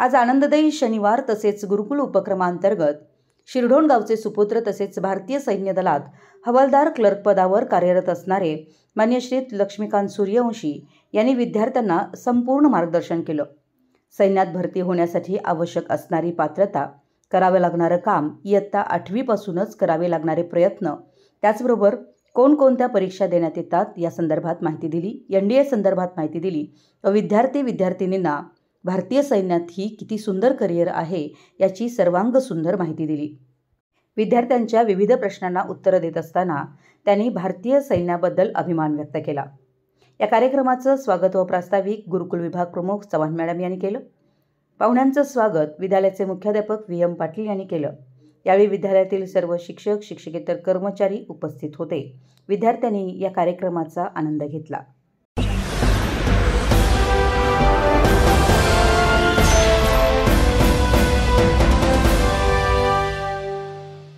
आज आनंददायी शनिवार तसेच गुरुकुल उपक्रमांतर्गत शिरढोण गावचे सुपुत्र तसेच भारतीय सैन्य दलात हवालदार क्लर्क पदावर कार्यरत असणारे मान्य श्री लक्ष्मीकांत सूर्यवंशी यांनी विद्यार्थ्यांना संपूर्ण मार्गदर्शन केलं। सैन्यात भरती होण्यासाठी आवश्यक असणारी पात्रता, करावे लागणारे काम, इयत्ता 8वी पासूनच करावे लागणारे प्रयत्न, त्याचबरोबर कोणकोणत्या परीक्षा देण्यात येतात या संदर्भात माहिती दिली। एनडीए संदर्भात माहिती दिली व विद्यार्थी-विद्यार्थिनींना भारतीय सैन्यात ही किती सुंदर करिअर आहे याची सर्वांग सुंदर माहिती दिली। विद्यार्थ्यांच्या विविध प्रश्नांना उत्तरे देत असताना त्यांनी भारतीय सैन्याबद्दल अभिमान व्यक्त केला। या कार्यक्रमाचं स्वागत व प्रास्ताविक गुरुकुल विभाग प्रमुख चव्हाण मॅडम यांनी केलं। पाहुण्यांचं स्वागत विद्यालयाचे मुख्याध्यापक VM पाटील यांनी केलं। यावेळी विद्यालयातील सर्व शिक्षक, शिक्षकेतर कर्मचारी उपस्थित होते। विद्यार्थ्यांनी या कार्यक्रमाचा आनंद घेतला।